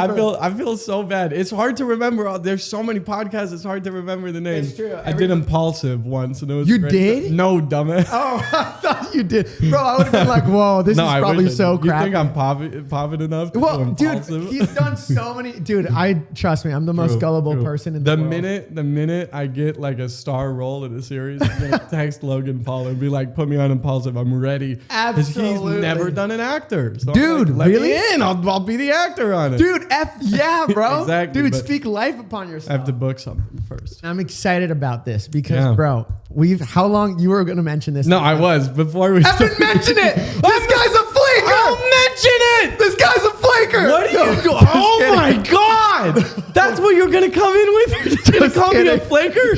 I feel so bad. It's hard to remember. There's so many podcasts. It's hard to remember the names. It's true. I did Impulsive once, and it was You great. did? No, dumbass. Oh, I thought you did, bro. I would have been like, "Whoa, this is probably so crappy." You think I'm popping enough? To Well, do dude, Impulsive? he's done so many. Dude, trust me, I'm the most gullible person in the world. The minute I get like a star role in a series, I'm gonna text Logan Paul and be like, "Put me on Impulsive. I'm ready." Absolutely. Because he's never done an actor. So Dude, I'm like, let really? me in. I'll be the actor on it. Dude, yeah, bro. Exactly, Dude, but speak life upon yourself. I have to book something first. I'm excited about this because, bro, how long you were going to mention this? No, I was before we. Haven't mentioned it. This guy's a flaker. I'll mention it. This guy's a flaker. What are you doing? Oh my God! That's what you're gonna come in with? You're just gonna call me a flaker?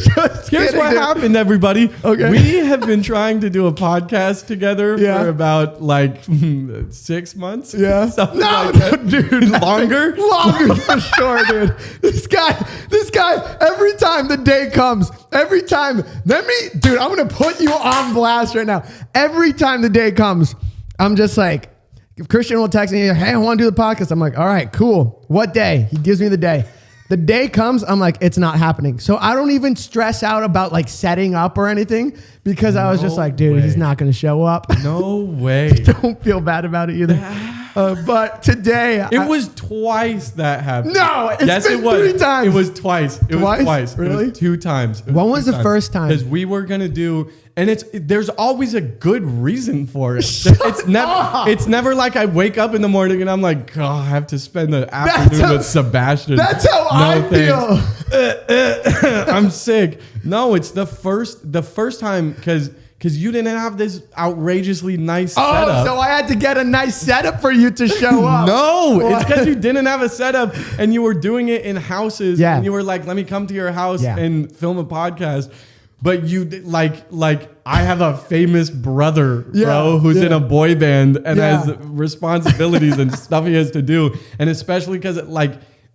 Here's what happened, everybody. Okay. We have been trying to do a podcast together for about like 6 months. Yeah. Something like that. Dude. Longer for sure, dude. This guy, every time the day comes, dude, I'm going to put you on blast right now. Every time the day comes, I'm just like, if Christian will text me, hey, I want to do the podcast. I'm like, all right, cool. What day? He gives me the day. The day comes, I'm like, it's not happening. So I don't even stress out about like setting up or anything because I was just like, dude, he's not going to show up. No way. Don't feel bad about it either. But today... It was twice that happened. No, it's been 3 times. It was twice. It was twice. Really? It was 2 times. When was the first time? Because we were going to do... And there's always a good reason for it. It's never like I wake up in the morning and I'm like, oh, I have to spend the afternoon with Sebastian. That's how I feel. I'm sick. No, it's the first time because you didn't have this outrageously nice setup. So I had to get a nice setup for you to show up. No, it's because you didn't have a setup and you were doing it in houses. Yeah. And you were like, let me come to your house and film a podcast. But you like I have a famous brother, bro, who's in a boy band and has responsibilities and stuff he has to do. And especially because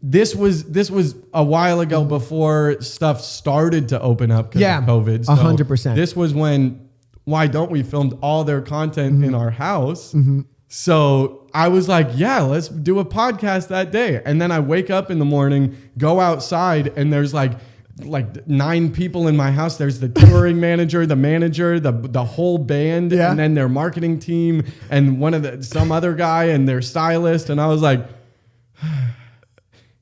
this was a while ago before stuff started to open up because of COVID. So 100%. This was when Why Don't We filmed all their content in our house. Mm-hmm. So I was like, yeah, let's do a podcast that day. And then I wake up in the morning, go outside, and there's like 9 people in my house. There's the touring manager, the whole band, and then their marketing team, and some other guy and their stylist. And I was like,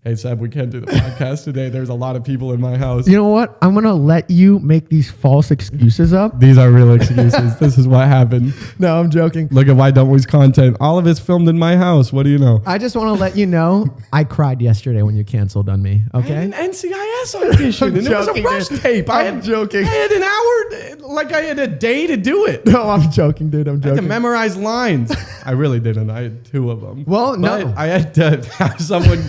hey, Seb, we can't do the podcast today. There's a lot of people in my house. You know what? I'm going to let you make these false excuses up. These are real excuses. This is what happened. No, I'm joking. Look at Why Don't We's content. All of it's filmed in my house. What do you know? I just want to let you know, I cried yesterday when you canceled on me. Okay? I had an NCIS audition, and it was a rush tape. I'm joking. I had an hour, like I had a day to do it. No, I'm joking, dude. I'm I joking. had to memorize lines. I really didn't. I had 2 of them. Well, but no. I had to have someone...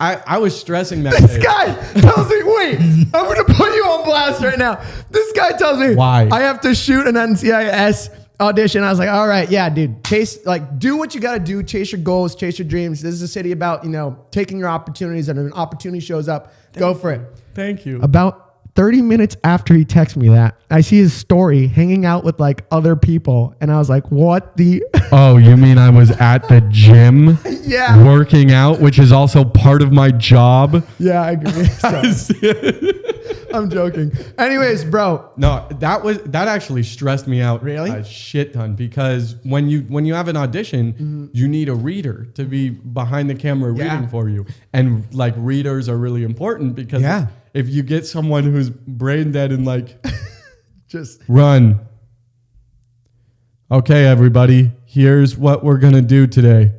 I was stressing that This day. guy tells me, wait, I'm going to put you on blast right now. This guy tells me, why? I have to shoot an NCIS audition. I was like, all right, yeah, dude, do what you got to do. Chase your goals, chase your dreams. This is a city about, taking your opportunities, and if an opportunity shows up, go for it. Thank you. About 30 minutes after he texts me that, I see his story hanging out with other people. And I was like, what the? Oh, you mean I was at the gym working out, which is also part of my job? Yeah, I agree. I'm joking. Anyways, bro. No, that actually stressed me out really a shit ton, because when you have an audition, you need a reader to be behind the camera reading for you. And readers are really important because if you get someone who's brain dead and just run. Okay, everybody, here's what we're going to do today.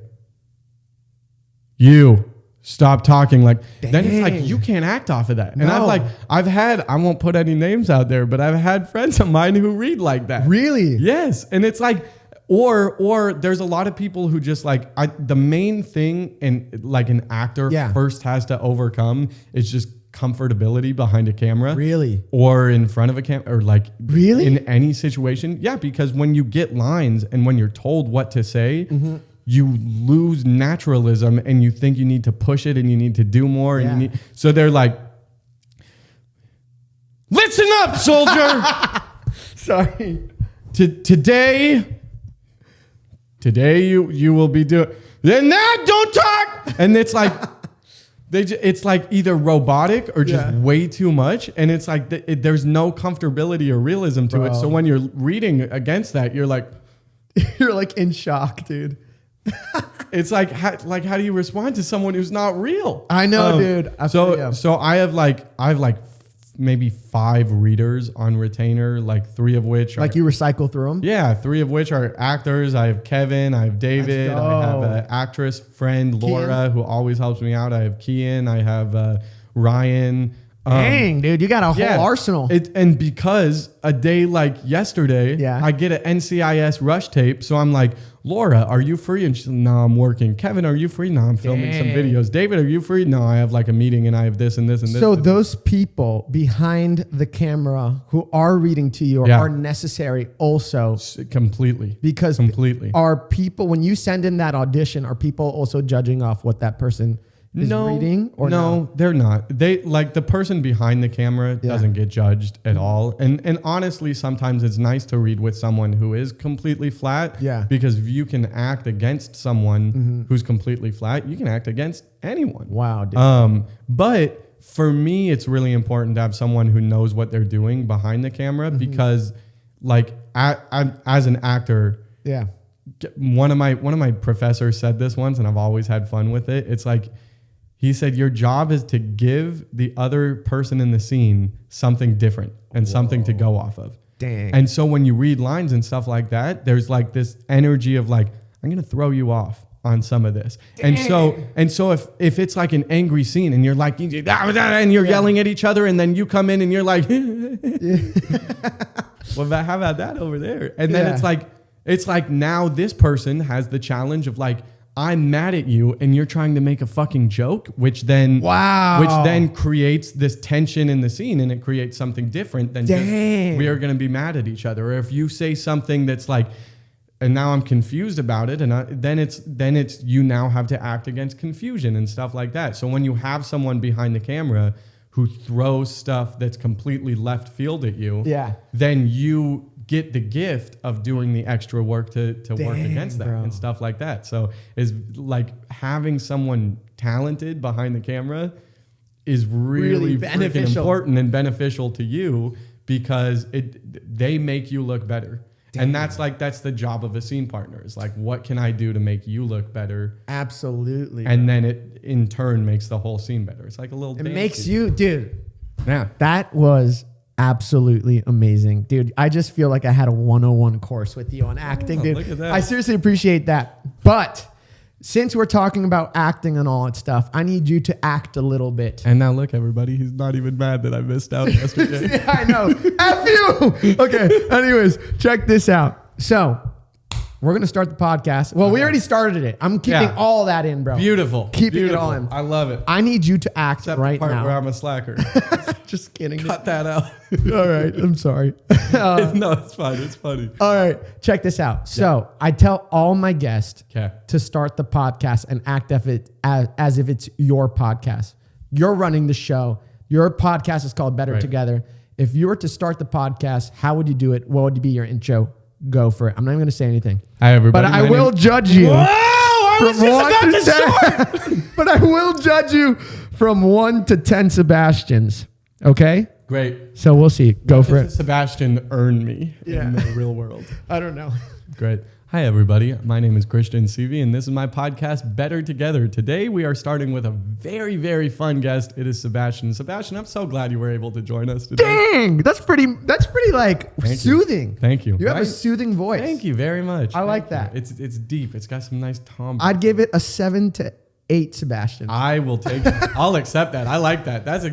You stop talking then it's you can't act off of that. And I've had, I won't put any names out there, but I've had friends of mine who read like that. Really? Yes. And it's or there's a lot of people who just the main thing an actor first has to overcome is just comfortability behind a camera. Really? Or in front of a camera, or really in any situation. Yeah. Because when you get lines and when you're told what to say, you lose naturalism and you think you need to push it and you need to do more. And so they're like, listen up, soldier. Sorry. Today you will be doing, then now don't talk. And it's It's like either robotic or just way too much. And it's like there's no comfortability or realism to it. So when you're reading against that, you're like... You're like in shock, dude. It's like how do you respond to someone who's not real? I know, dude. So I have maybe 5 readers on retainer, like 3 of which like you recycle through them. Yeah, 3 of which are actors. I have Kevin, I have David, I have an actress friend, Laura, who always helps me out. I have Kian, I have Ryan. Dang, dude, you got a whole arsenal. And because a day like yesterday, I get an NCIS rush tape. So I'm like, Laura, are you free? And she's like, no, I'm working. Kevin, are you free? No, I'm filming some videos. David, are you free? No, I have like a meeting and I have this and this and this. So those people behind the camera who are reading to you are necessary also. Completely. Because are people, when you send in that audition, are people also judging off what that person is reading? Or no, they're not. They like the person behind the camera doesn't get judged at all. And honestly, sometimes it's nice to read with someone who is completely flat. Yeah. Because if you can act against someone who's completely flat, you can act against anyone. Wow. Dude. But for me, it's really important to have someone who knows what they're doing behind the camera because, like, as an actor, one of my professors said this once, and I've always had fun with it. It's like, he said, your job is to give the other person in the scene something different and something to go off of. Dang. And so when you read lines and stuff like that, there's like this energy of like, I'm going to throw you off on some of this. Dang. And so if it's like an angry scene and you're like, and you're yelling at each other and then you come in and you're like, well, how about that over there? And then it's like now this person has the challenge of like, I'm mad at you and you're trying to make a fucking joke, which then creates this tension in the scene and it creates something different than just, we are going to be mad at each other. Or if you say something that's like, and now I'm confused about it, and then it's you now have to act against confusion and stuff like that. So when you have someone behind the camera who throws stuff that's completely left field at you, then you get the gift of doing the extra work to work against that and stuff like that. So is like having someone talented behind the camera is really freaking important and beneficial to you because they make you look better. Damn. And that's the job of a scene partner is like, what can I do to make you look better? Absolutely. And then it in turn makes the whole scene better. It's like a little dance. It makes you, dude. Yeah. That was absolutely amazing, dude. I just feel like I had a 101 course with you on acting, dude. Look at that. I seriously appreciate that. But since we're talking about acting and all that stuff, I need you to act a little bit. And now look, everybody, he's not even mad that I missed out yesterday. Yeah, I know. F you. Okay. Anyways, check this out. So we're going to start the podcast. Well, we already started it. I'm keeping all that in, bro. Beautiful. Keeping it all in. I love it. I need you to act Except right the part now. where I'm a slacker. Just kidding. Cut that out. All right. I'm sorry. No, it's fine. It's funny. All right. Check this out. So I tell all my guests to start the podcast and act as if it's your podcast. You're running the show. Your podcast is called Better Together. If you were to start the podcast, how would you do it? What would be your intro? Go for it. I'm not even going to say anything. Hi, everybody. But I will judge you. Whoa! I was just about to start. But I will judge you from 1 to 10 Sebastians. Okay? Great. So we'll see. Go for it. Sebastian earn me in the real world? I don't know. Great. Hi, everybody. My name is Christian Seavey, and this is my podcast, Better Together. Today, we are starting with a very, very fun guest. It is Sebastian. Sebastian, I'm so glad you were able to join us today. Dang! That's pretty like soothing. Thank you. You have a soothing voice. Thank you very much. I like that. It's deep. It's got some nice timbre. I'd give it a 7 to 8, Sebastian. I will take it. I'll accept that. I like that. That's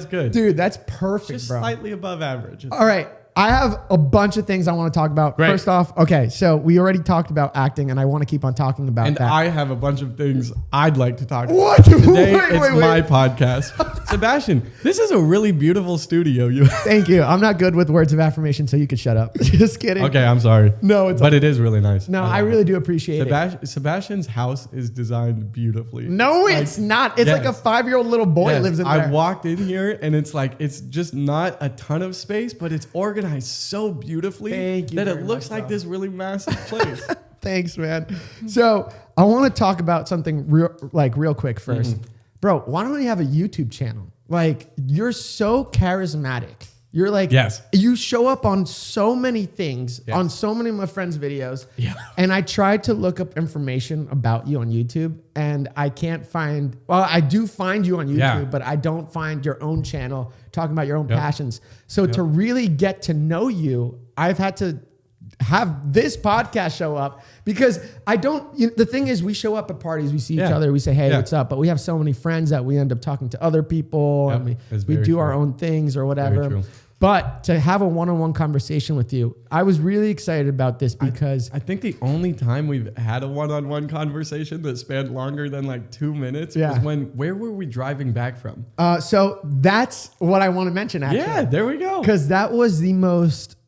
good. Dude, that's perfect, just bro. Slightly above average. All right. I have a bunch of things I want to talk about. Great. First off, okay, so we already talked about acting, and I want to keep on talking about that. And I have a bunch of things I'd like to talk about. What? Today, it's my podcast. Sebastian, this is a really beautiful studio. Thank you. I'm not good with words of affirmation, so you could shut up. Just kidding. Okay, I'm sorry. No, but it is really nice. No, I really do appreciate it. Sebastian's house is designed beautifully. No, it's not. It's like a 5-year-old little boy lives in there. I walked in here, and it's like, it's just not a ton of space, but it's organized so beautifully that it looks like this really massive place. Thanks, man. So I want to talk about something real quick first. bro, why don't we have a YouTube channel? Like, you're so charismatic. You're like, yes, you show up on so many things, on so many of my friends' videos. Yeah. And I tried to look up information about you on YouTube, and I can't find, well, I do find you on YouTube, but I don't find your own channel talking about your own passions. So to really get to know you, I've had to have this podcast show up, because I don't, the thing is, we show up at parties, we see each other, we say, hey, what's up? But we have so many friends that we end up talking to other people, and we do our own things or whatever. But to have a one-on-one conversation with you, I was really excited about this because I think the only time we've had a one-on-one conversation that spanned longer than like 2 minutes was where were we driving back from? So that's what I want to mention, actually. Yeah, there we go. Because that was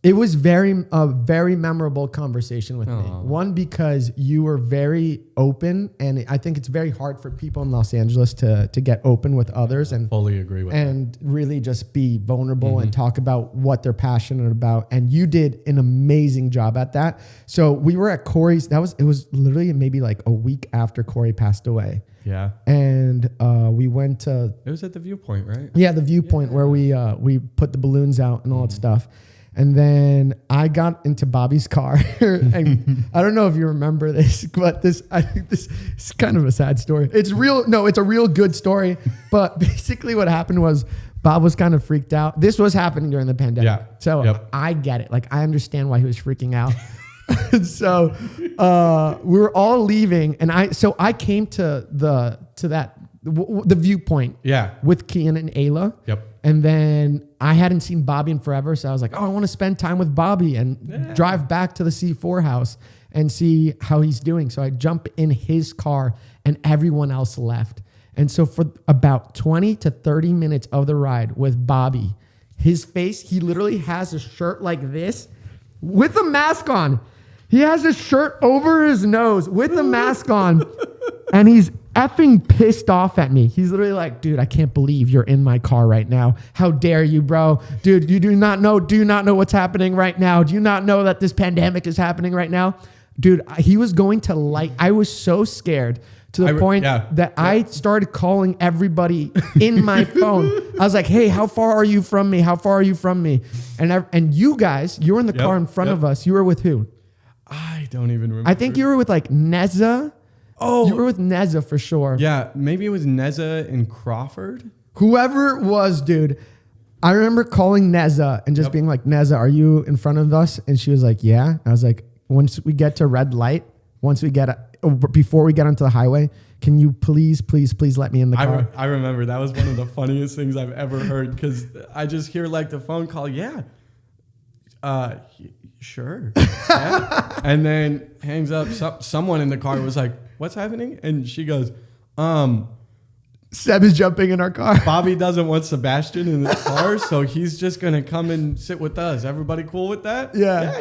it was a very memorable conversation with me. One, because you were very open, and I think it's very hard for people in Los Angeles to get open with others and fully agree with and really just be vulnerable and talk about what they're passionate about. And you did an amazing job at that. So we were at Corey's. It was literally maybe like a week after Corey passed away. Yeah. And we went to... It was at the Viewpoint, right? Yeah, the Viewpoint where we put the balloons out and all that stuff. And then I got into Bobby's car. And I don't know if you remember this, but I think this is kind of a sad story. It's a real good story. But basically what happened was Bob was kind of freaked out. This was happening during the pandemic. Yeah. So I get it. Like, I understand why he was freaking out. So we were all leaving, and I came to the Viewpoint with Kian and Ayla. Yep. And then I hadn't seen Bobby in forever, so I was like, oh, I want to spend time with Bobby and drive back to the C4 house and see how he's doing. So I jump in his car, and everyone else left. And so for about 20 to 30 minutes of the ride with Bobby, his face, he literally has a shirt like this with a mask on. He has his shirt over his nose with a mask on, and he's effing pissed off at me. He's literally like, dude, I can't believe you're in my car right now. How dare you, bro? Dude, you do you not know what's happening right now? Do you not know that this pandemic is happening right now? Dude, he was going to I was so scared to the point that I started calling everybody in my phone. I was like, hey, how far are you from me? How far are you from me? And you guys, you were in the car in front of us. You were with who? I don't even remember. I think you were with like Neza. Oh, you were with Neza for sure. Yeah, maybe it was Neza and Crawford. Whoever it was, dude. I remember calling Neza and just being like, Neza, are you in front of us? And she was like, yeah. I was like, once we get to red light, before we get onto the highway, can you please let me in the car? I remember that was one of the funniest things I've ever heard, because I just hear like the phone call, sure. Yeah. And then hangs up. Someone in the car was like, what's happening? And she goes, Seb is jumping in our car. Bobby doesn't want Sebastian in his car, so he's just going to come and sit with us. Everybody cool with that? Yeah.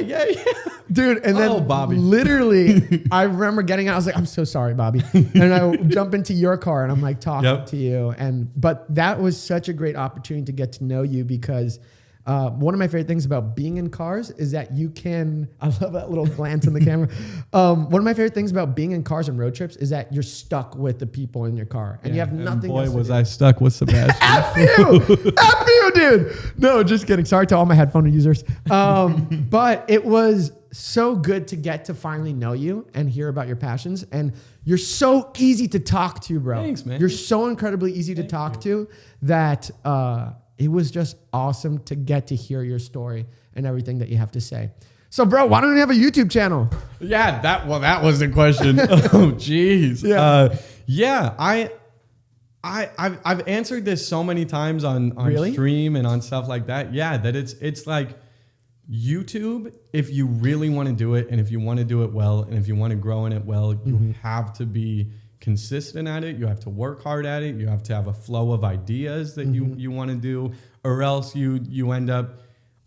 Dude, and then Bobby. Literally, I remember getting out. I was like, I'm so sorry, Bobby. And I jump into your car, and I'm like talking to you. But that was such a great opportunity to get to know you, because one of my favorite things about being in cars is that you can, I love that little glance in the camera. One of my favorite things about being in cars and road trips is that you're stuck with the people in your car, and you have nothing else to do. Boy, was I stuck with Sebastian. F you, dude. No, just kidding. Sorry to all my headphone users. But it was so good to get to finally know you and hear about your passions. And you're so easy to talk to, bro. Thanks, man. You're so incredibly easy to talk to that, it was just awesome to get to hear your story and everything that you have to say. So, bro, why don't you have a YouTube channel? Yeah, that was the question. Oh, jeez. I've answered this so many times on stream and on stuff like that. Yeah, that it's like YouTube, if you really want to do it, and if you want to do it well, and if you want to grow in it well, you have to be consistent at it. You have to work hard at it. You have to have a flow of ideas that you want to do, or else you end up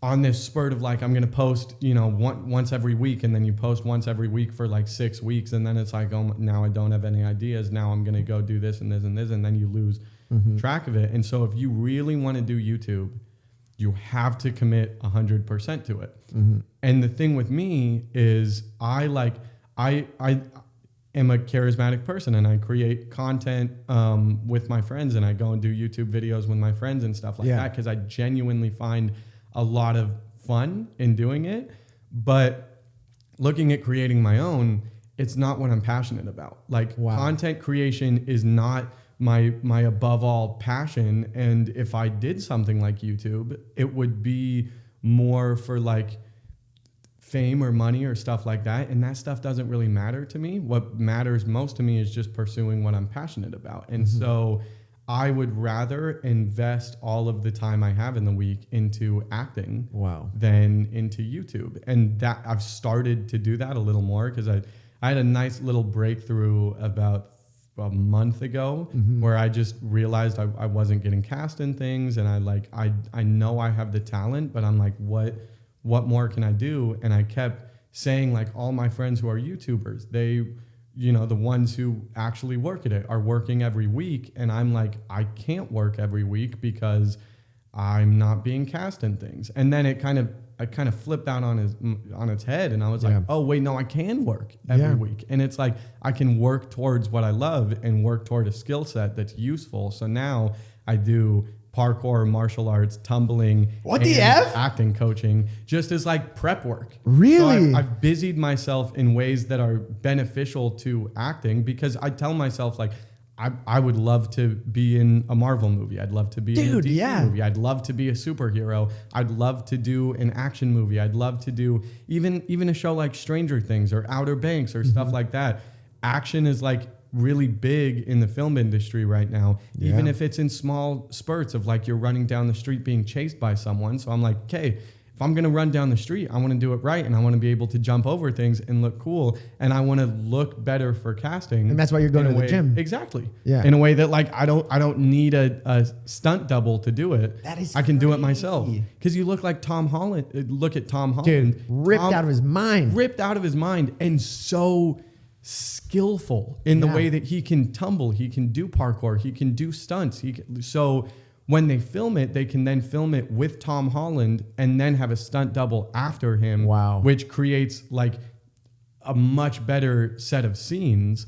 on this spurt of like, I'm going to post, once every week, and then you post once every week for like 6 weeks, and then it's like, oh, now I don't have any ideas. Now I'm going to go do this and this and this, and then you lose track of it. And so if you really want to do YouTube, you have to commit 100% to it. And the thing with me is am a charismatic person and I create content with my friends, and I go and do YouTube videos with my friends and stuff like that, because I genuinely find a lot of fun in doing it. But looking at creating my own, it's not what I'm passionate about. Like content creation is not my above all passion. And if I did something like YouTube, it would be more for like fame or money or stuff like that. And that stuff doesn't really matter to me. What matters most to me is just pursuing what I'm passionate about. And so I would rather invest all of the time I have in the week into acting than into YouTube. And that I've started to do that a little more, because I had a nice little breakthrough about a month ago where I just realized I wasn't getting cast in things. And I know I have the talent, but I'm like, what more can I do? And I kept saying, like, all my friends who are YouTubers, they, you know, the ones who actually work at it are working every week. And I'm like, I can't work every week because I'm not being cast in things. And then I kind of flipped out on its head, and I was like, oh wait, no, I can work every week. And it's like, I can work towards what I love and work toward a skill set that's useful. So now I do parkour, martial arts, tumbling, acting coaching, just as like prep work. Really? So I've busied myself in ways that are beneficial to acting, because I tell myself, like, I would love to be in a Marvel movie. I'd love to be in a DC movie. I'd love to be a superhero. I'd love to do an action movie. I'd love to do even a show like Stranger Things or Outer Banks or stuff like that. Action is like really big in the film industry right now, even if it's in small spurts of like you're running down the street being chased by someone. So I'm like, okay, if I'm going to run down the street, I want to do it right. And I want to be able to jump over things and look cool. And I want to look better for casting. And that's why you're going to the gym. Exactly. Yeah. In a way that like, I don't need a stunt double to do it. That is I can do it myself. Because you look like Tom Holland. Look at Tom Holland. Dude, ripped out of his mind. Ripped out of his mind. And so skillful in the way that he can tumble. He can do parkour. He can do stunts. So when they film it, they can then film it with Tom Holland and then have a stunt double after him, which creates like a much better set of scenes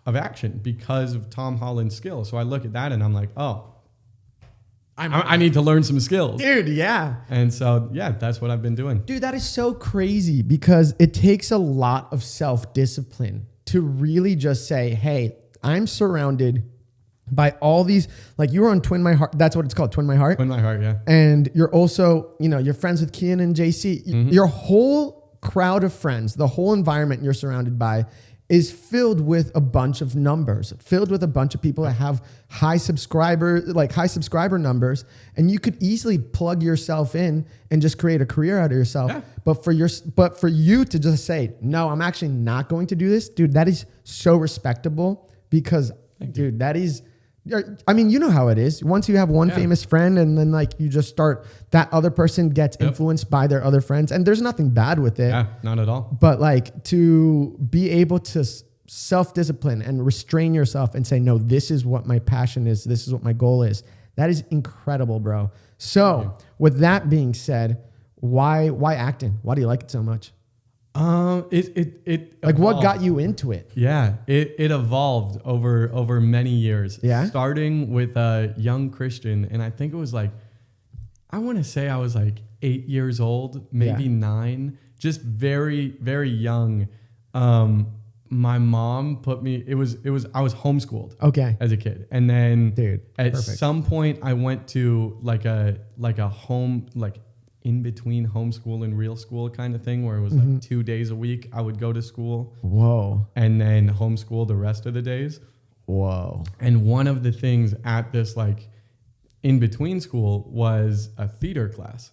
of action because of Tom Holland's skill. So I look at that and I'm like, oh, I need to learn some skills. Dude, yeah. And so, yeah, that's what I've been doing. Dude, that is so crazy, because it takes a lot of self-discipline to really just say, hey, I'm surrounded by all these, like you were on Twin My Heart. That's what it's called, Twin My Heart. Twin My Heart, yeah. And you're also, you know, you're friends with Kian and JC. Your whole crowd of friends, the whole environment you're surrounded by is filled with a bunch of numbers, filled with a bunch of people that have high subscriber numbers. And you could easily plug yourself in and just create a career out of yourself. Yeah. But for you to just say, no, I'm actually not going to do this, dude, that is so respectable, because dude, that is, I mean, you know how it is. Once you have one famous friend and then like you just start, that other person gets influenced by their other friends, and there's nothing bad with it. Yeah, not at all. But like to be able to self-discipline and restrain yourself and say, no, this is what my passion is. This is what my goal is. That is incredible, bro. So with that being said, why acting? Why do you like it so much? It like evolved. What got you into it? Yeah, it evolved over many years. Yeah. Starting with a young Christian, and I think it was like, I want to say I was like 8 years old, maybe 9, just very, very young. My mom put me, I was homeschooled as a kid. And then at some point I went to like a home, like in between homeschool and real school kind of thing, where it was like 2 days a week I would go to school. Whoa. And then homeschool the rest of the days. Whoa. And one of the things at this like in between school was a theater class.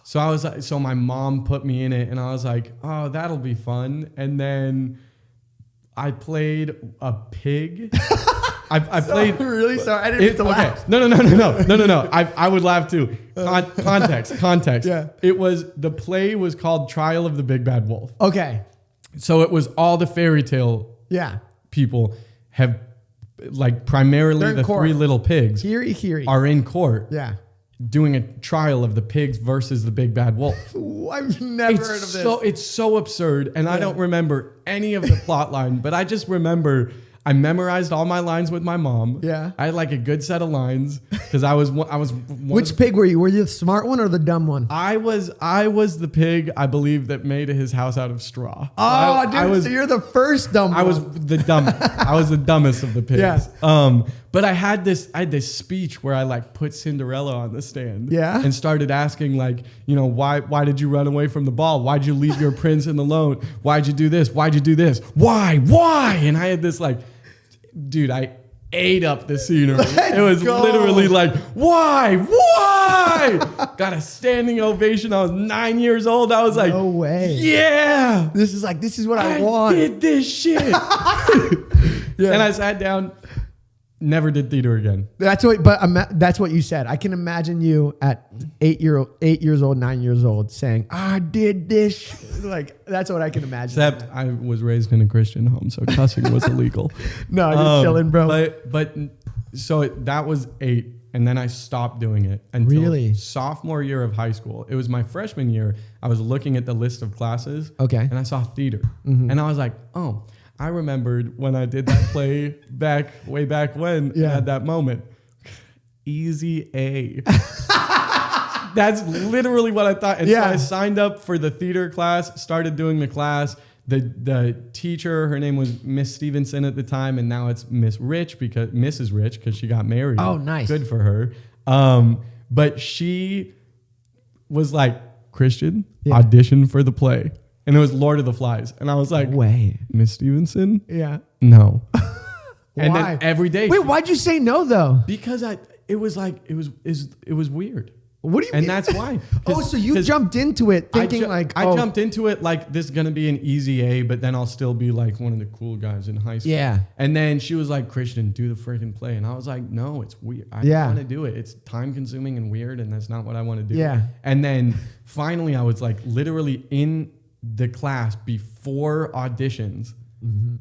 So I was like, so my mom put me in it and I was like, oh, that'll be fun. And then I played a pig. I played. Really sorry, I didn't mean to laugh. No. I would laugh too. Context. Yeah. The play was called Trial of the Big Bad Wolf. Okay. So it was all the fairy tale people have, like, primarily the court. 3 little pigs Heary. are in court. Yeah. doing a trial of the pigs versus the big bad wolf. Ooh, I've never heard of this. It's so absurd, and I don't remember any of the plot line, but I just remember I memorized all my lines with my mom. Yeah. I had like a good set of lines because I was Which pig were you? Were you the smart one or the dumb one? I was the pig, I believe, that made his house out of straw. Oh, so you're the first dumb one. I was the dumb. I was the dumbest of the pigs. Yeah. But I had this speech where I like put Cinderella on the stand. Yeah. And started asking like, why did you run away from the ball? Why'd you leave your prince in the loan? Why'd you do this? Why'd you do this? Why? And I had this like, dude, I ate up the scenery. It was literally like, why? Got a standing ovation. I was 9 years old. I was like, no way. Yeah. This is what I want. I did this shit. Yeah. And I sat down, never did theater again. That's what you said. I can imagine you at 8 years old, 9 years old saying, I did this. Like, that's what I can imagine. Except I was raised in a Christian home, so cussing was illegal. No, you're chilling, bro. But so that was 8, and then I stopped doing it until sophomore year of high school. It was my freshman year. I was looking at the list of classes. Okay. And I saw theater. Mm-hmm. And I was like, oh, I remembered when I did that play way back when I had that moment. Easy A. That's literally what I thought. And so I signed up for the theater class, started doing the class. The teacher, her name was Miss Stevenson at the time, and now it's Mrs. Rich because she got married. Oh, nice. Good for her. But she was like, Christian, audition for the play. And it was Lord of the Flies. And I was like, way. Miss Stevenson? Yeah. No. And Why? then every day. Wait, why'd you say no though? Because it was weird. What do you mean? And that's why. So you jumped into it thinking I jumped into it like this is going to be an easy A, but then I'll still be like one of the cool guys in high school. Yeah. And then she was like, Christian, do the freaking play. And I was like, no, it's weird. I don't want to do it. It's time consuming and weird. And that's not what I want to do. Yeah. And then finally I was like literally in the class before auditions. Mm-hmm.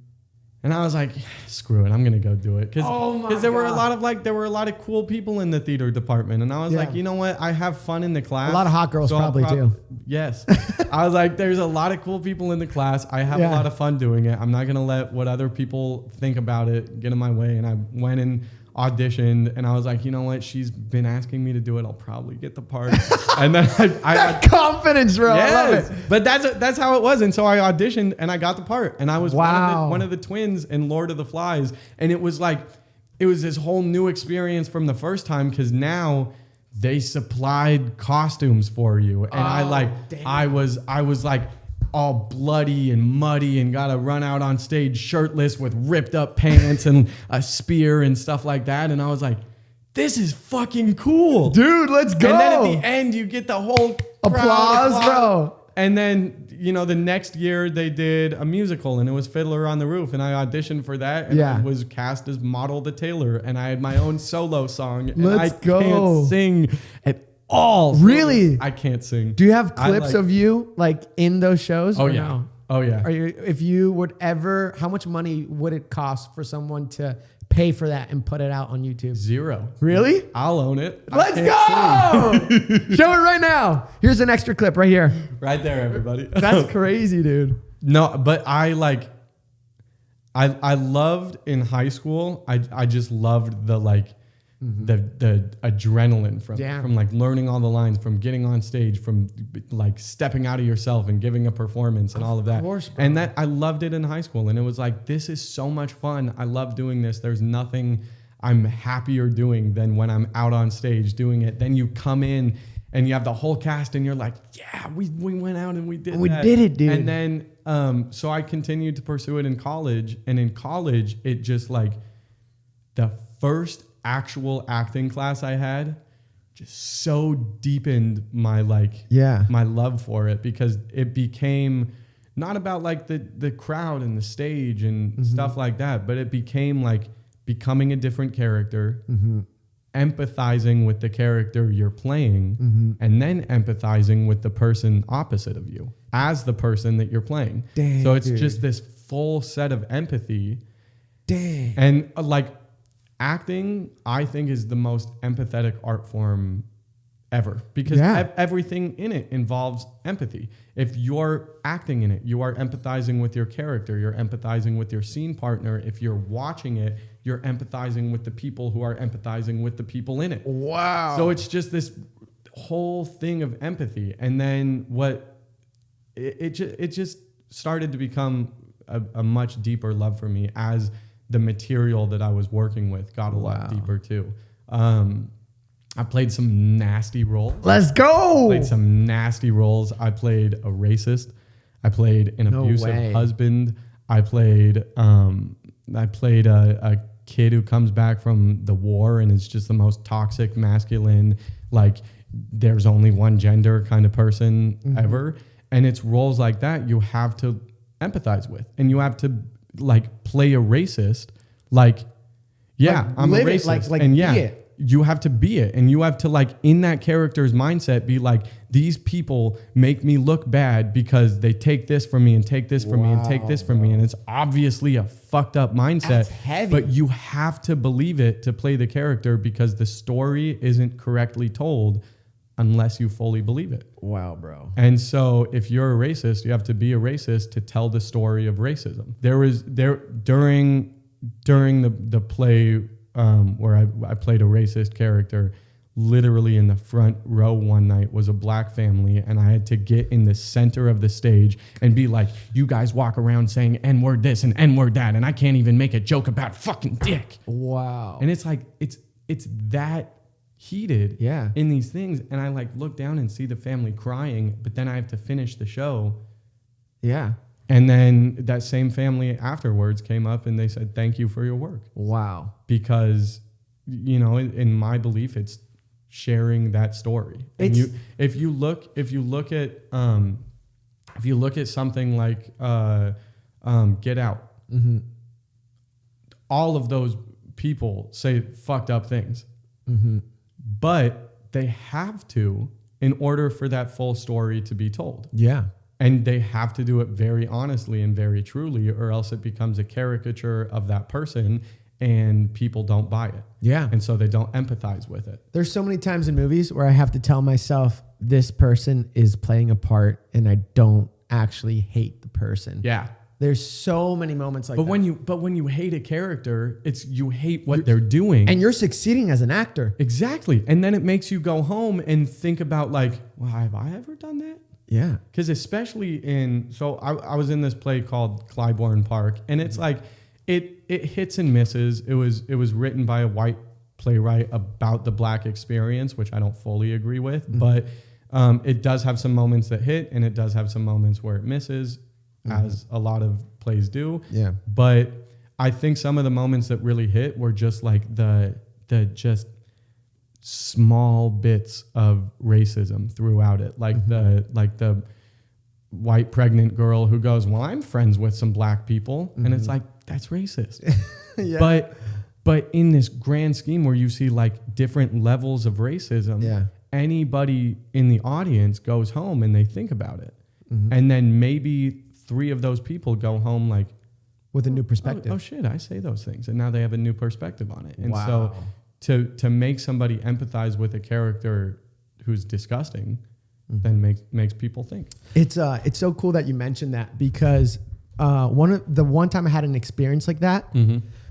And I was like, screw it, I'm gonna go do it. Because there were a lot of cool people in the theater department. And I was like, you know what? I have fun in the class. A lot of hot girls probably too. Yes. I was like, there's a lot of cool people in the class. I have a lot of fun doing it. I'm not gonna let what other people think about it get in my way. And I went and auditioned, and I was like, you know what? She's been asking me to do it. I'll probably get the part. And then that confidence, bro. Yes. I love it. But that's how it was. And so I auditioned, and I got the part. And I was one of the twins in Lord of the Flies. And it was this whole new experience from the first time because now they supplied costumes for you, and I was like all bloody and muddy and got to run out on stage shirtless with ripped up pants and a spear and stuff like that. And I was like, this is fucking cool. Dude, let's go. And then at the end, you get the whole applause, bro. And then, the next year they did a musical and it was Fiddler on the Roof. And I auditioned for that. And I was cast as Model the Tailor. And I had my own solo song. And I can't sing at all. Really? I can't sing. Do you have clips of you like in those shows? Oh, yeah. No? Oh, yeah. If you would ever, how much money would it cost for someone to pay for that and put it out on YouTube? 0. Really? I'll own it. Let's go! Show it right now. Here's an extra clip right here. Right there, everybody. That's crazy, dude. No, but I loved in high school. I just loved the adrenaline from like learning all the lines, from getting on stage, from like stepping out of yourself and giving a performance and all of that. Course, bro. And that I loved it in high school. And it was like, this is so much fun. I love doing this. There's nothing I'm happier doing than when I'm out on stage doing it. Then you come in and you have the whole cast and you're like, yeah, we went out and we did that. We did it, dude. And then, so I continued to pursue it in college. And in college, it just like the first actual acting class I had just so deepened my my love for it, because it became not about like the crowd and the stage and stuff like that, but it became like becoming a different character, empathizing with the character you're playing, and then empathizing with the person opposite of you as the person that you're playing. Dang, so it's just this full set of empathy. Dang. And acting, I think, is the most empathetic art form ever, because everything in it involves empathy. If you're acting in it, you are empathizing with your character, you're empathizing with your scene partner. If you're watching it, you're empathizing with the people who are empathizing with the people in it. Wow. So it's just this whole thing of empathy. And then it just started to become a much deeper love for me as the material that I was working with got a lot deeper too. I played some nasty roles. Let's go. Played some nasty roles. I played a racist. I played an abusive husband. I played a kid who comes back from the war and is just the most toxic, masculine, like there's only one gender kind of person ever. And it's roles like that you have to empathize with, and you have to like play a racist. Like, yeah, I'm a racist, and yeah. You have to be it, and you have to like in that character's mindset be like, these people make me look bad because they take this from me and take this from me and take this from me, and it's obviously a fucked up mindset. That's heavy. But you have to believe it to play the character, because the story isn't correctly told unless you fully believe it. Wow, bro. And so if you're a racist, you have to be a racist to tell the story of racism. During the play where I played a racist character, literally in the front row one night was a black family, and I had to get in the center of the stage and be like, you guys walk around saying N-word this and N-word that, and I can't even make a joke about fucking dick. Wow. And it's like, it's that heated in these things, and I like look down and see the family crying, but then I have to finish the show. Yeah. And then that same family afterwards came up and they said, thank you for your work. Wow. Because, you know, in my belief, it's sharing that story. And if you look at something like Get Out, all of those people say fucked up things, but they have to in order for that full story to be told. Yeah. And they have to do it very honestly and very truly, or else it becomes a caricature of that person and people don't buy it. Yeah. And so they don't empathize with it. There's so many times in movies where I have to tell myself this person is playing a part and I don't actually hate the person. Yeah. There's so many moments like that. But when you hate a character, you hate what they're doing. And you're succeeding as an actor. Exactly. And then it makes you go home and think about like, well, have I ever done that? Yeah. Because especially I was in this play called Clybourne Park, and it's like it hits and misses. It was written by a white playwright about the black experience, which I don't fully agree with, but it does have some moments that hit, and it does have some moments where it misses, as a lot of plays do. Yeah. But I think some of the moments that really hit were just like the just small bits of racism throughout it, like the white pregnant girl who goes, well, I'm friends with some black people, and it's like, that's racist. Yeah. But in this grand scheme where you see like different levels of racism, anybody in the audience goes home and they think about it, and then maybe 3 of those people go home like with a new perspective. Oh shit, I say those things, and now they have a new perspective on it. And so to make somebody empathize with a character who's disgusting, then makes people think. It's so cool that you mentioned that, because one time I had an experience like that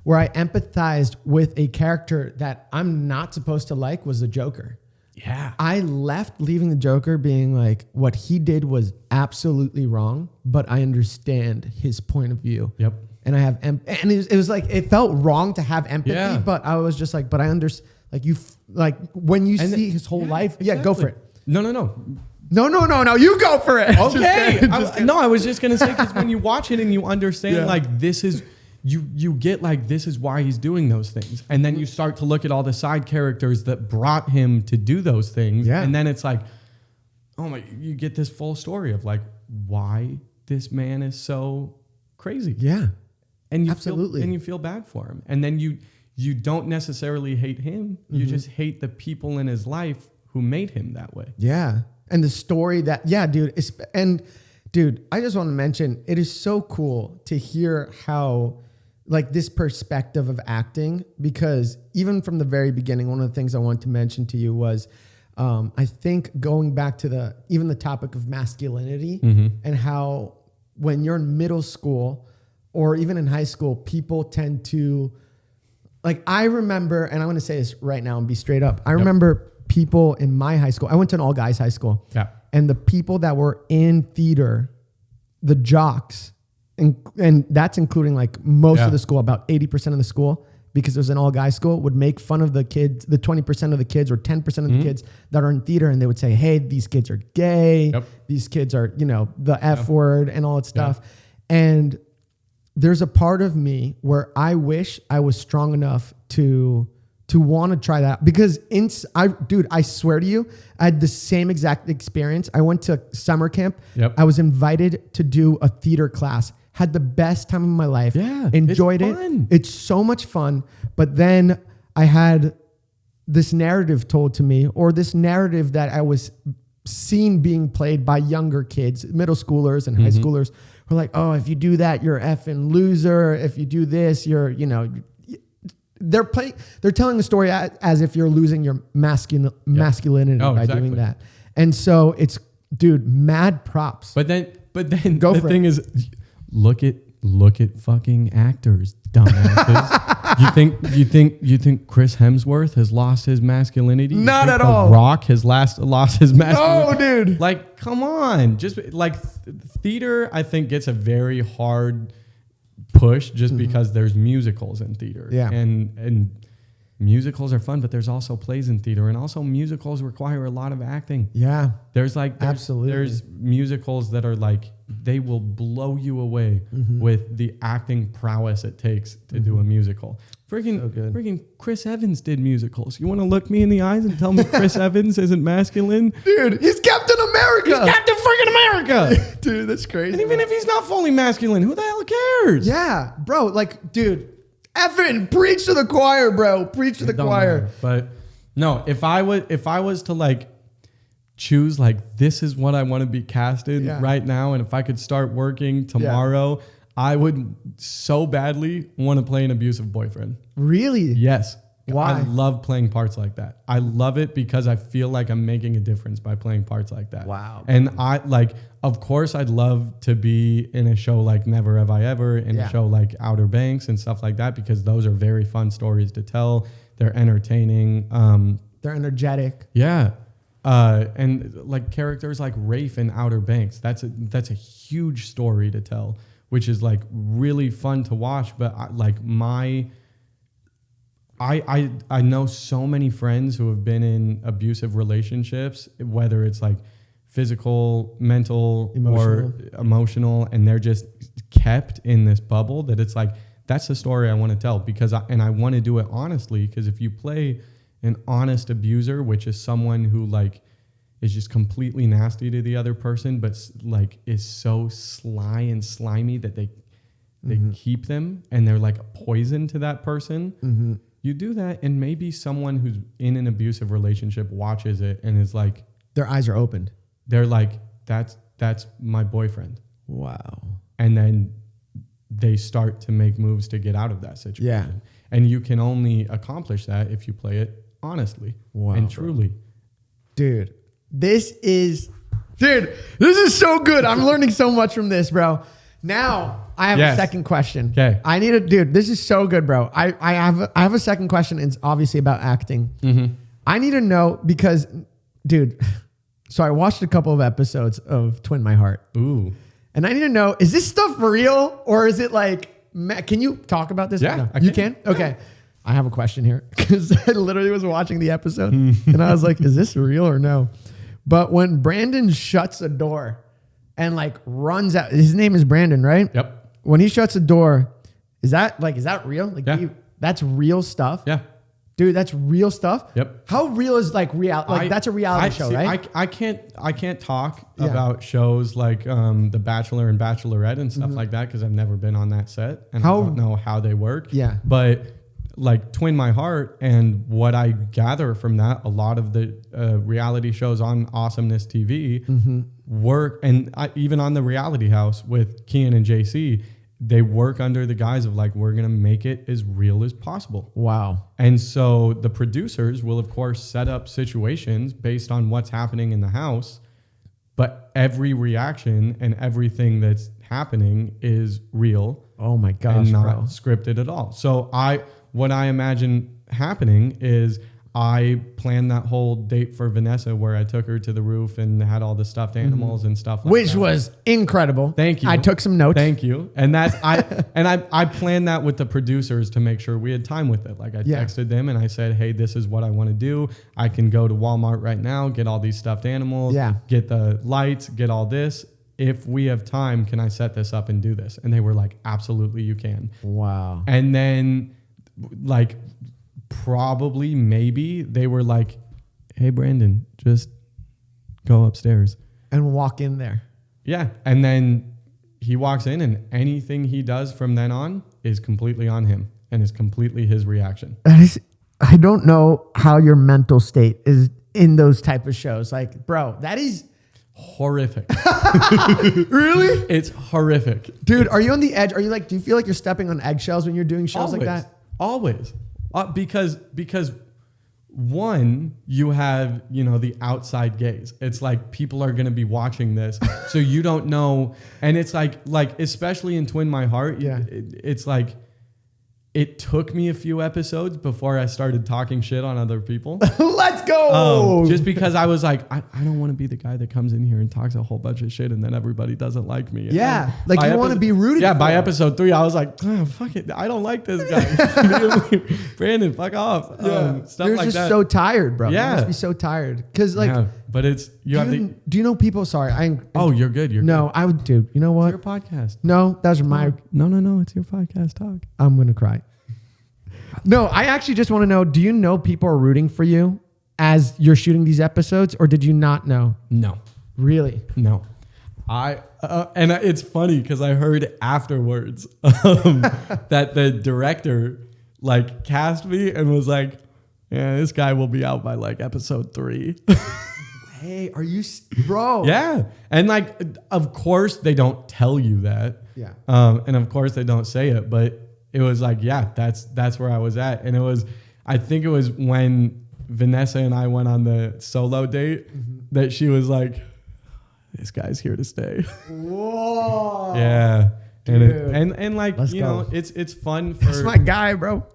where I empathized with a character that I'm not supposed to like was the Joker. Yeah. I left leaving the Joker being like, what he did was absolutely wrong, but I understand his point of view. Yep. And I have, and it was like, it felt wrong to have empathy, but I was just like, but I understand, like when you see his whole life. Exactly. Yeah, go for it. No. No, you go for it. Okay. I was just going to say, because when you watch it and you understand, like, this is, you get like, this is why he's doing those things. And then you start to look at all the side characters that brought him to do those things. Yeah. And then it's like, oh my, you get this full story of like, why this man is so crazy. Yeah. And you feel bad for him. And then you don't necessarily hate him. You just hate the people in his life who made him that way. Yeah. And the story that, dude, I just want to mention, it is so cool to hear how, like, this perspective of acting, because even from the very beginning, one of the things I wanted to mention to you was I think going back to even the topic of masculinity and how when you're in middle school or even in high school, people tend to, like, I remember, and I'm going to say this right now and be straight up. I remember people in my high school. I went to an all guys high school. Yeah. And the people that were in theater, the jocks, and that's including like most of the school, about 80% of the school, because it was an all guys school, would make fun of the kids, the 20% of the kids or 10% of the kids that are in theater. And they would say, hey, these kids are gay. Yep. These kids are, the F word and all that stuff. And there's a part of me where I wish I was strong enough to want to try that, because I swear to you, I had the same exact experience. I went to summer camp. Yep. I was invited to do a theater class, had the best time of my life. Yeah. Enjoyed it. It's so much fun. But then I had this narrative told to me, or this narrative that I was seen being played by younger kids, middle schoolers and high schoolers, who are like, oh, if you do that, you're an effing loser. If you do this, you're, they're telling the story as if you're losing your masculinity by doing that. And so it's, dude, mad props. But then the thing is, look at fucking actors, dumbasses. You think Chris Hemsworth has lost his masculinity? Not at all. The Rock has lost his masculinity? No, dude. Like, come on. Just like theater, I think gets a very hard push just because there's musicals in theater. Yeah. And musicals are fun, but there's also plays in theater, and also musicals require a lot of acting. Yeah. There's musicals that are like, they will blow you away with the acting prowess it takes to do a musical. Freaking Chris Evans did musicals. You want to look me in the eyes and tell me Chris Evans isn't masculine? Dude, he's Captain America. He's Captain freaking America. Dude, that's crazy. And even if he's not fully masculine, who the hell cares? Yeah, bro. Like, dude, effing preach to the choir, bro. Preach to the choir. Matter. But no, if I was to like choose, like, this is what I want to be casted right now, and if I could start working tomorrow, I would so badly want to play an abusive boyfriend. Really? Yes. Why? I love playing parts like that. I love it because I feel like I'm making a difference by playing parts like that. Wow. And of course, I'd love to be in a show like Never Have I Ever, in a show like Outer Banks and stuff like that, because those are very fun stories to tell. They're entertaining. They're energetic. Yeah. And like characters like Rafe in Outer Banks, that's a huge story to tell, which is like really fun to watch. But I know so many friends who have been in abusive relationships, whether it's like physical, mental, or emotional, and they're just kept in this bubble that it's like, that's the story I want to tell, because I want to do it honestly, because if you play an honest abuser, which is someone who like is just completely nasty to the other person, but like is so sly and slimy that they keep them, and they're like a poison to that person. You do that, and maybe someone who's in an abusive relationship watches it and is like, their eyes are opened. They're like, that's my boyfriend. Wow. And then they start to make moves to get out of that situation. Yeah. And you can only accomplish that if you play it honestly and truly. Dude, this is so good. I'm learning so much from this, bro. Now I have a second question. Okay. Dude, this is so good, bro. I have a second question. It's obviously about acting. I need to know, because, dude, so I watched a couple of episodes of Twin My Heart. Ooh. And I need to know, is this stuff for real, or is it like, can you talk about this? Yeah. No? You can? Okay. Yeah. I have a question here, because I literally was watching the episode and I was like, is this real or no? But when Brandon shuts a door and like runs out, his name is Brandon, right? Yep. When he shuts a door, is that real? Like, that's real stuff? Yeah. Dude, that's real stuff? Yep. How real is like real? Like, that's a reality show, right? I can't talk about shows like The Bachelor and Bachelorette and stuff like that, because I've never been on that set and I don't know how they work. Yeah. But like Twin My Heart, and what I gather from that, a lot of the reality shows on Awesomeness TV work, and even on The Reality House with Kian and JC, they work under the guise of like, we're going to make it as real as possible. Wow. And so the producers will, of course, set up situations based on what's happening in the house. But every reaction and everything that's happening is real. Oh my gosh, and not bro. scripted at all. So what I imagine happening is I planned that whole date for Vanessa where I took her to the roof and had all the stuffed animals and stuff like Which that. was incredible. Thank you. I took some notes. Thank you. And I planned that with the producers to make sure we had time with it. Like I texted them and I said, hey, this is what I want to do. I can go to Walmart right now, get all these stuffed animals, get the lights, get all this. If we have time, can I set this up and do this? And they were like, absolutely, you can. Wow. And then like probably maybe they were like, hey, Brandon, just go upstairs. And walk in there. Yeah. And then he walks in and anything he does from then on is completely on him and is completely his reaction. I don't know how your mental state is in those type of shows. Like, bro, that is horrific. Really? It's horrific. Dude, are you on the edge? Are you like, do you feel like you're stepping on eggshells when you're doing shows like that? Always. Because one, you have, the outside gaze. It's like people are going to be watching this. So you don't know. And it's like, especially in Twin My Heart, it's like, it took me a few episodes before I started talking shit on other people. Let's go. Just because I was like, I don't want to be the guy that comes in here and talks a whole bunch of shit and then everybody doesn't like me. Yeah. Like you want to be rooted for. By episode 3, I was like, oh, fuck it. I don't like this guy. Brandon, fuck off. Stuff You're like just that. so tired, bro. Yeah. You must be so tired. Because like, but it's, do you know people? Sorry. You're good. No, I would, dude. You know what? It's your podcast. No, that's my. No. It's your podcast talk. I'm going to cry. No, I actually just want to know, do you know people are rooting for you as you're shooting these episodes, or did you not know? No. Really? No. And it's funny because I heard afterwards that the director like cast me and was like, yeah, this guy will be out by like episode 3. Hey, are you, bro? Yeah. And like, of course they don't tell you that. Yeah. And of course they don't say it, but it was like, yeah, that's where I was at. And I think it was when Vanessa and I went on the solo date that she was like, this guy's here to stay. Whoa. Yeah. Dude. And like, Let's go. it's fun for. That's my guy, bro.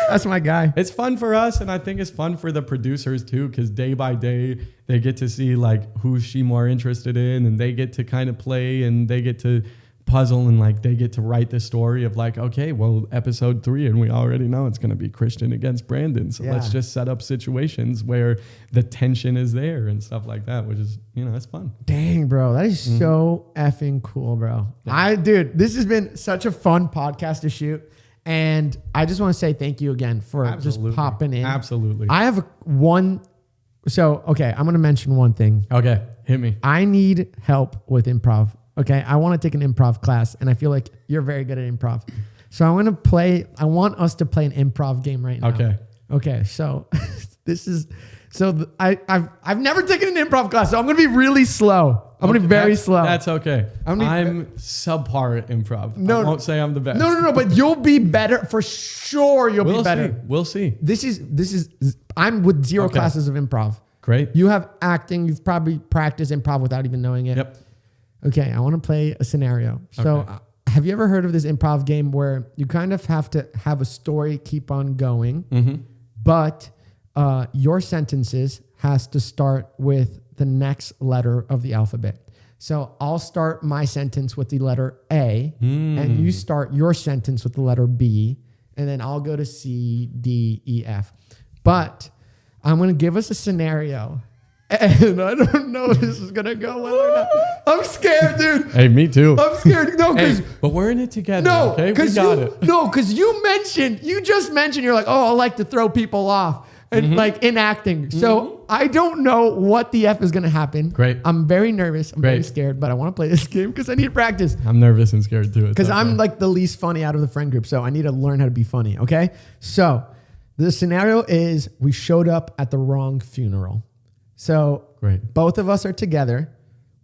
That's my guy. It's fun for us. And I think it's fun for the producers too, because day by day they get to see like who's she more interested in, and they get to kind of play and they get to puzzle and like they get to write the story of like, okay, well, episode 3 and we already know it's going to be Christian against Brandon, so let's just set up situations where the tension is there and stuff like that, which is, it's fun. Dang, bro, that is so effing cool, bro. Dude, this has been such a fun podcast to shoot, and I just want to say thank you again for just popping in. Absolutely. I have I'm going to mention one thing. Okay, hit me. I need help with improv. Okay, I want to take an improv class, and I feel like you're very good at improv. So I want us to play an improv game right now. Okay. So I've never taken an improv class, so I'm going to be really slow. I'm going to be very slow. That's okay. I'm subpar at improv. I won't say I'm the best. No, but you'll be better for sure. You'll be better. We'll see. This is I'm with 0 classes of improv. Great. You have acting. You've probably practiced improv without even knowing it. Yep. Okay, I want to play a scenario. So have you ever heard of this improv game where you kind of have to have a story keep on going, but your sentences has to start with the next letter of the alphabet. So I'll start my sentence with the letter A, and you start your sentence with the letter B, and then I'll go to C, D, E, F. But I'm going to give us a scenario. And I don't know if this is going to go well or not. I'm scared, dude. Hey, me too. I'm scared. No, because... but we're in it together, okay? We got it. No, because you just mentioned, you're like, I like to throw people off. And like in acting. So I don't know what the F is going to happen. Great. I'm very nervous. I'm very scared, but I want to play this game because I need practice. I'm nervous and scared too. Because I'm like the least funny out of the friend group. So I need to learn how to be funny, okay? So the scenario is we showed up at the wrong funeral. So both of us are together.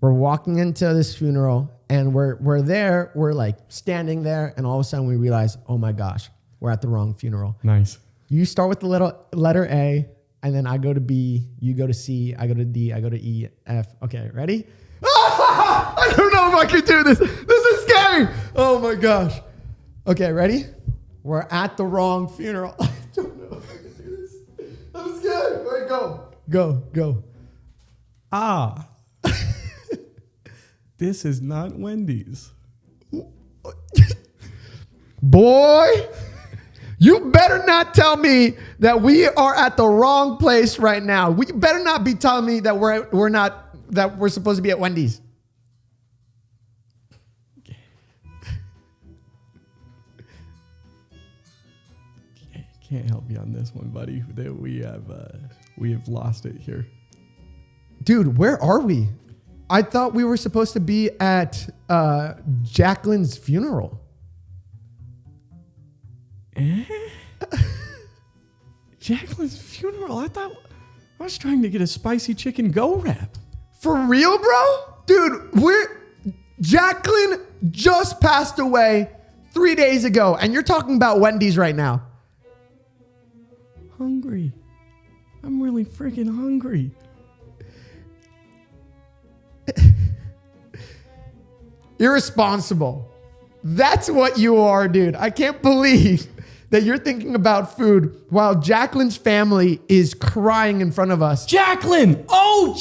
We're walking into this funeral, and we're there. We're like standing there, and all of a sudden we realize, oh my gosh, we're at the wrong funeral. Nice. You start with the letter A, and then I go to B. You go to C. I go to D. I go to E, F. Okay, ready? I don't know if I can do this. This is scary. Oh my gosh. Okay, ready? We're at the wrong funeral. I don't know if I can do this. I'm scared. All right, go. Ah. This is not Wendy's. Boy, you better not tell me that we are at the wrong place right now. We better not be telling me that we're supposed to be at Wendy's. Can't help you on this one, buddy. We have lost it here. Dude, where are we? I thought we were supposed to be at Jacqueline's funeral. Jacqueline's funeral? I was trying to get a spicy chicken go wrap. For real, bro? Dude, Jacqueline just passed away 3 days ago, and you're talking about Wendy's right now. Hungry. I'm really freaking hungry. Irresponsible. That's what you are, dude. I can't believe that you're thinking about food while Jacqueline's family is crying in front of us. Jacqueline! Oh,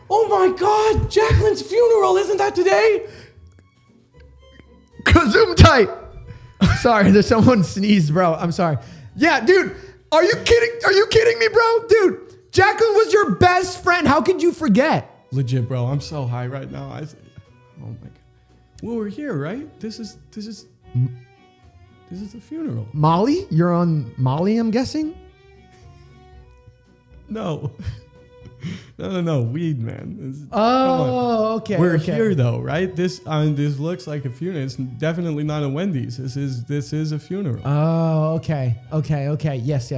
oh my God! Jacqueline's funeral, isn't that today? Zoom tight. Sorry, there's someone sneezed, bro. I'm sorry. Yeah, dude. Are you kidding? Are you kidding me, bro? Dude, Jacqueline was your best friend. How could you forget? Legit, bro. I'm so high right now. Oh my God. Well, we're here, right? This is the funeral. Molly? You're on Molly, I'm guessing? No. No. Weed, man. Okay. We're here though, right? This looks like a funeral. It's definitely not a Wendy's. This is a funeral. Oh, okay. Yes.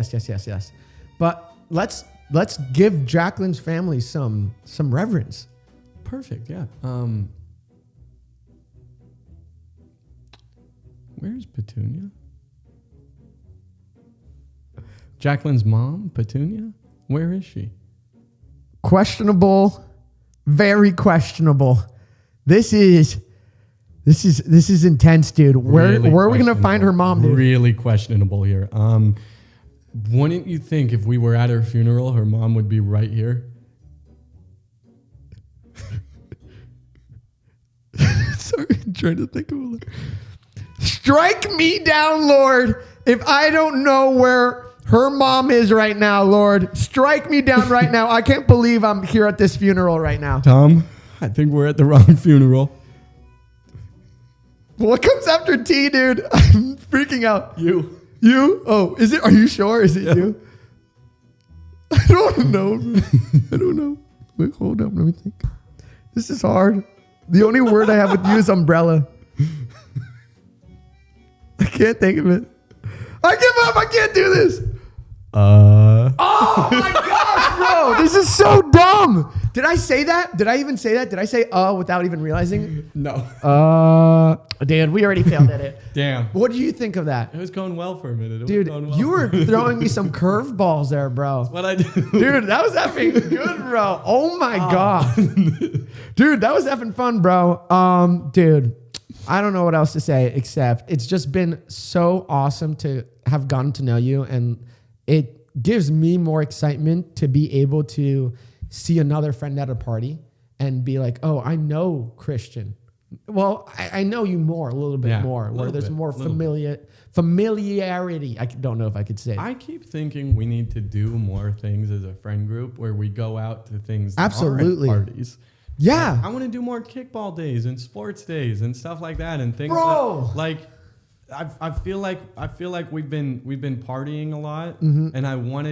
But let's give Jacqueline's family some reverence. Perfect. Yeah. Where's Petunia? Jacqueline's mom, Petunia? Where is she? Questionable, very questionable. This is intense, dude. Where are we gonna find her mom, dude? Really questionable here. Wouldn't you think if we were at her funeral, her mom would be right here? Sorry, I'm trying to think of it. Strike me down, Lord, if I don't know where her mom is right now, Lord. Strike me down right now. I can't believe I'm here at this funeral right now. Tom, I think we're at the wrong funeral. What comes after T, dude? I'm freaking out. You? Oh, is it? Are you sure? Is it you? I don't know. I don't know. Wait, hold up. Let me think. This is hard. The only word I have with you is umbrella. I can't think of it. I give up. I can't do this. Oh my gosh, bro. This is so dumb. Did I say that? Did I even say that? Did I say without even realizing? No. Dude, we already failed at it. Damn. What do you think of that? It was going well for a minute. Dude, you were throwing me some curveballs there, bro. That's what I do. Dude, that was effing good, bro. Oh my God. Dude, that was effing fun, bro. Dude, I don't know what else to say except it's just been so awesome to have gotten to know you, and it gives me more excitement to be able to see another friend at a party and be like, oh, I know Christian. Well, I know you more, a little bit more, where there's more familiarity. I don't know if I could say it. I keep thinking we need to do more things as a friend group where we go out to things that Absolutely. aren't parties. Yeah. I want to do more kickball days and sports days and stuff like that and things like I feel like we've been partying a lot, and I want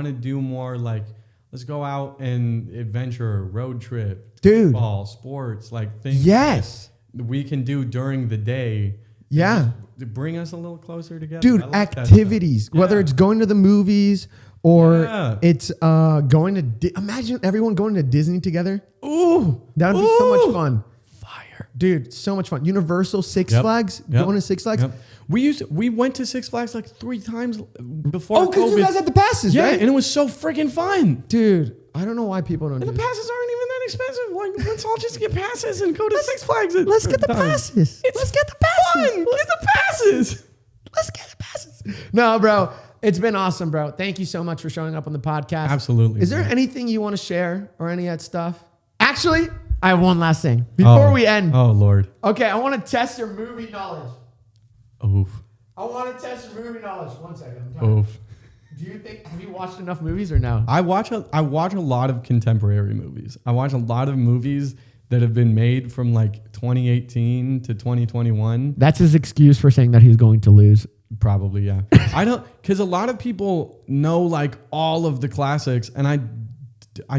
to do more, like let's go out and adventure, road trip, dude, kickball, sports, like things that we can do during the day. Yeah. To bring us a little closer together. Dude, like activities, whether it's going to the movies Or Yeah. it's going to imagine everyone going to Disney together. Ooh, That would be so much fun. Fire. Dude, so much fun. Universal, Six Yep. Flags, Yep. going to Six Flags. Yep. We went to Six Flags like 3 times before Oh, because COVID. you guys had the passes, yeah, right? and it was so freaking fun. Dude, I don't know why people don't And do the it. passes aren't even that expensive. Like, let's all just get passes and go to Six Flags. At Let's get the certain times. passes. Let's get the passes. Fun. Get the passes. Let's get the passes. No, bro. It's been awesome, bro. Thank you so much for showing up on the podcast. Absolutely. Is there anything you want to share or any of that stuff? Actually, I have one last thing before we end. Oh, Lord. Okay, I want to test your movie knowledge. Oof. I want to test your movie knowledge. 1 second. I'm talking. Oof. Do you think, have you watched enough movies or no? I watch a lot of contemporary movies. I watch a lot of movies that have been made from like 2018 to 2021. That's his excuse for saying that he's going to lose. Probably, yeah. I don't, because a lot of people know like all of the classics, and I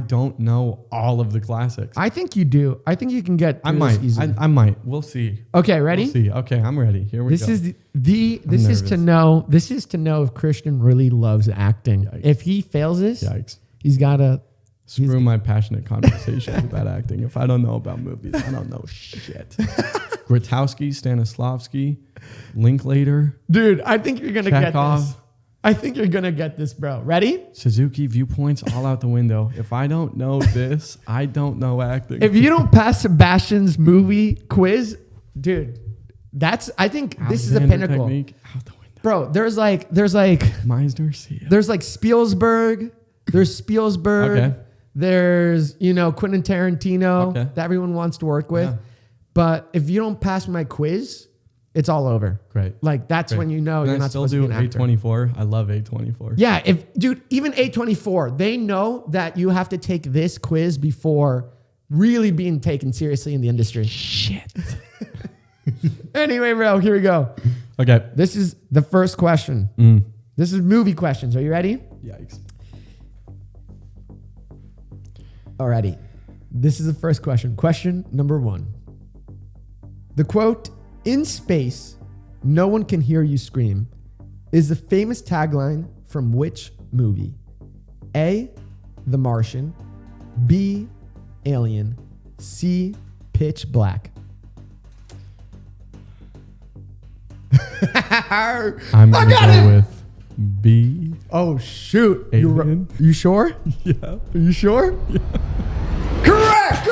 don't know all of the classics. I think you do. I think you can get I through might. this easily. I might. We'll see. Okay, ready? We'll see. Okay, I'm ready. Here we This go. is this is to nervous. know if Christian really loves acting. Yikes. If he fails this, Yikes. he's gotta. Screw my passionate conversations about acting. If I don't know about movies, I don't know shit. Grotowski, Stanislavski, Linklater, Dude, I think you're gonna get Chekhov. this. I think you're gonna get this, bro. Ready? Suzuki, viewpoints, all out the window. If I don't know this, I don't know acting. If you don't pass Sebastian's movie quiz, dude, I think this is a Alexander pinnacle. Technique, out the window. Bro, there's like Meisner, see ya. there's like Spielberg. There's Spielberg. Okay. There's, Quentin Tarantino Okay. that everyone wants to work with. Yeah. But if you don't pass my quiz, it's all over. Great. Like that's Great. when you know And you're I not still supposed to do be an actor. A24. I love A24. Yeah, even A24, they know that you have to take this quiz before really being taken seriously in the industry. Shit. Anyway, bro, here we go. Okay. This is the first question. This is movie questions. Are you ready? Yikes. Alrighty. This is the first question. Question number 1. The quote, "In space, no one can hear you scream," is the famous tagline from which movie? A, The Martian. B, Alien. C, Pitch Black. I'm I going to got go it. with B. Oh, shoot. Alien. You sure? Yeah. Are you sure? Yeah. Correct.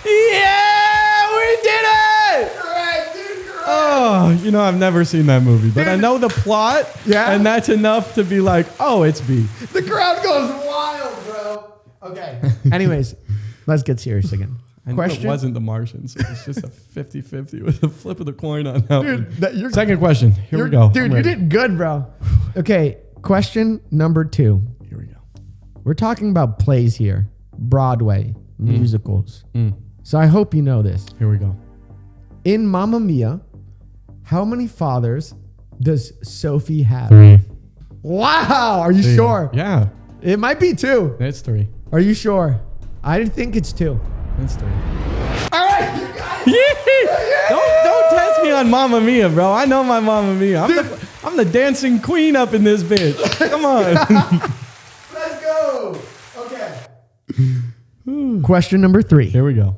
Yeah, we did it! Correct, dude. Correct. Oh, I've never seen that movie, but I know the plot. Yeah. And that's enough to be like, oh, it's B. The crowd goes wild, bro. Okay. Anyways, let's get serious again. I knew it wasn't The Martian, so it's just a 50-50 with a flip of the coin on that one. Second question. Here we go. Dude, you did good, bro. Okay, question number 2. Here we go. We're talking about plays here. Broadway, musicals. So I hope you know this. Here we go. In Mamma Mia, how many fathers does Sophie have? 3. Wow, are you sure? Yeah, It might be 2. it's 3. Are you sure? I think it's 2. It's 3. All right, you got it. Don't test me on Mamma Mia, bro. I know my Mamma Mia. I'm the dancing queen up in this bitch. Come on. Let's go. Okay. Question number 3. Here we go.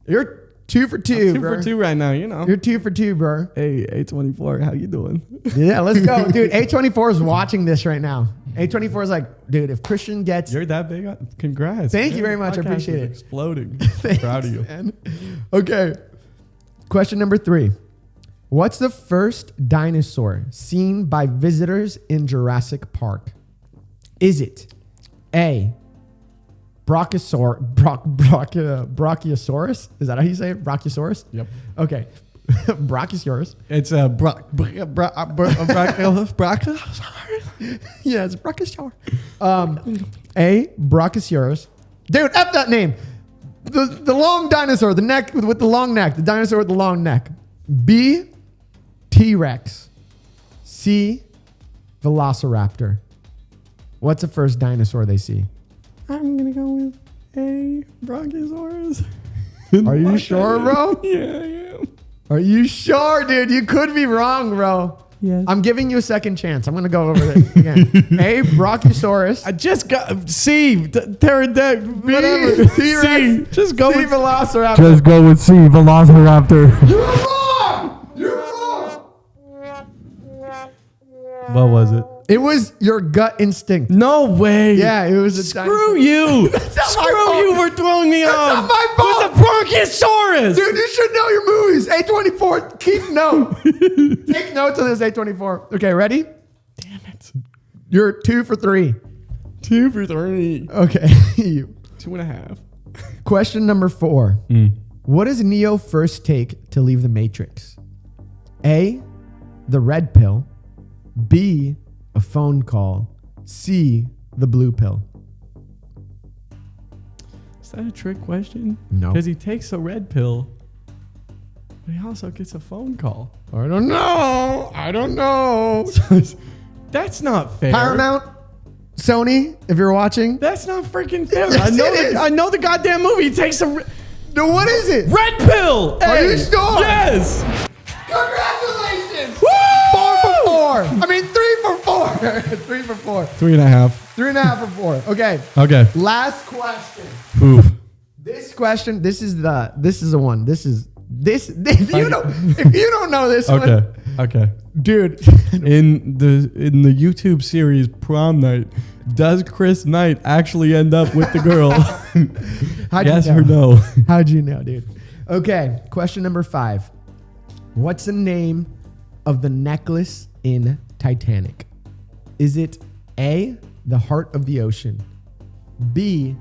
You're 2 for 2, 2 bro. for 2 right now, You're 2 for 2, bro. Hey, A24, how you doing? Yeah, let's go. Dude, A24 is watching this right now. A24 is like, dude, if Christian gets... You're that big? Congrats. Thank you man. very much. I Podcast appreciate is it. Exploding. Proud of you. Man. Okay. Question number 3. What's the first dinosaur seen by visitors in Jurassic Park? Is it A, Brachiosaurus? Is that how you say it? Brachiosaurus? Yep. Okay. Brachiosaurus. It's a Brachiosaurus. Yeah, it's Brachiosaurus. A, Brachiosaurus. Dude, F that name. The long dinosaur, the neck with the long neck, the dinosaur with the long neck. B, T-Rex. C, Velociraptor. What's the first dinosaur they see? I'm going to go with A, Brachiosaurus. Are you sure, bro? Yeah, I am. Are you sure, dude? You could be wrong, bro. Yes. I'm giving you a second chance. I'm going to go over this again. A, Brachiosaurus. I just got C. Pterodactyl. Whatever. T-Rex. C. Just go C, with Velociraptor. Just go with C, Velociraptor. You're wrong! You're wrong! What was it? It was your gut instinct. No way. Yeah, it was a Screw you. not my Screw fault. you for throwing me off. not my It was fault. a Bronchiosaurus. Dude, you should know your movies. A24. Keep note. Take notes of this, A24. Okay, ready? Damn it. You're 2 for 3. 2 for 3. Okay. 2.5. Question number 4. What does Neo first take to leave the Matrix? A, the red pill. B, a phone call. C, the blue pill. Is that a trick question? No. Because he takes a red pill, but he also gets a phone call. I don't know. I don't know. That's not fair. Paramount, Sony, if you're watching. That's not freaking fair. Yes, it is. I know the goddamn movie. He takes a No, what is it? red pill. Are Hey. you sure? Yes. Congratulations. Woo! 4 for 4. I mean, 3 for 4. 3 for 4. 3.5. 3.5 for 4. Okay. Okay. Last question. Oof. This question, this is the one. This if you don't know this one, Okay. dude. In the YouTube series Prom Night, does Chris Knight actually end up with the girl? How'd you Yes know? or no? How'd you know, dude? Okay, question number 5. What's the name of the necklace in Titanic? Is it A, the heart of the ocean, B,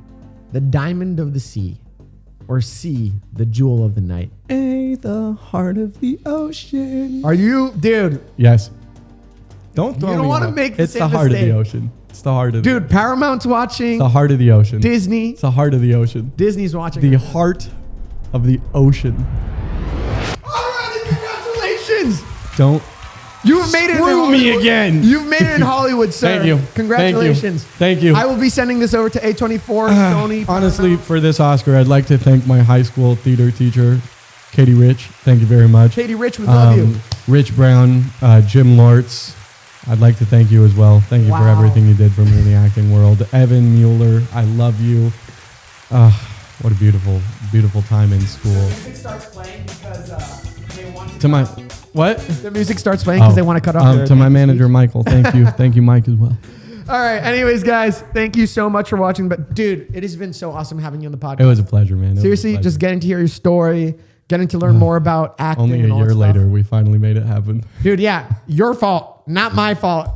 the diamond of the sea, or C, the jewel of the night? A, the heart of the ocean. Are you, dude? Yes. Don't throw You don't me wanna off. make the It's the same heart of mistake. the ocean. It's the heart of the Dude, Paramount's watching. the heart of the ocean. Disney. It's the heart of the ocean. Disney's watching. The heart of the ocean. Alrighty, congratulations. Don't You've made it in screw me Hollywood. again. You've made it in Hollywood, sir. Thank you. Congratulations. Thank you. I will be sending this over to A24, Sony. Honestly, Paramount. for this Oscar, I'd like to thank my high school theater teacher, Katie Rich. Thank you very much. Katie Rich, we love you. Rich Brown, Jim Lortz. I'd like to thank you as well. Thank you for Wow. everything you did for me in the acting world. Evan Mueller, I love you. What a beautiful, beautiful time in school. Music starts playing because they want To my, what? The music starts playing because they want to cut off their to my speech. manager, Michael. Thank you. Thank you, Mike, as well. All right. Anyways, guys, thank you so much for watching. But dude, it has been so awesome having you on the podcast. It was a pleasure, man. It was a Seriously, pleasure. just getting to hear your story, getting to learn more about acting. Only a and all year that stuff. later, we finally made it happen. Dude, yeah, your fault, not my fault.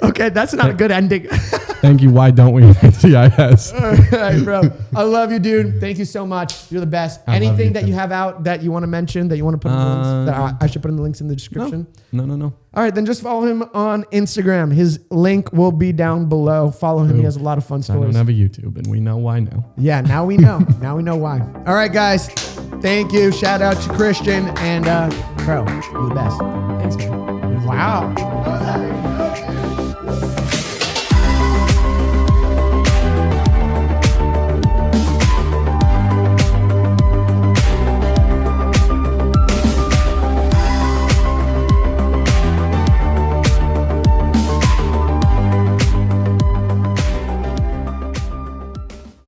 Okay, that's not a good ending. Thank you. Why don't we make CIS? All right, bro. I love you, dude. Thank you so much. You're the best. I love Anything you that too. you have out that you want to mention, that you want to put in the links, that I should put in the links in the description? No. All right, then just follow him on Instagram. His link will be down below. Follow him. He has a lot of fun I stories. don't have a YouTube, and we know why now. Yeah, now we know. Now we know why. All right, guys. Thank you. Shout out to Christian. And, bro, you're the best. Thanks, man. Wow.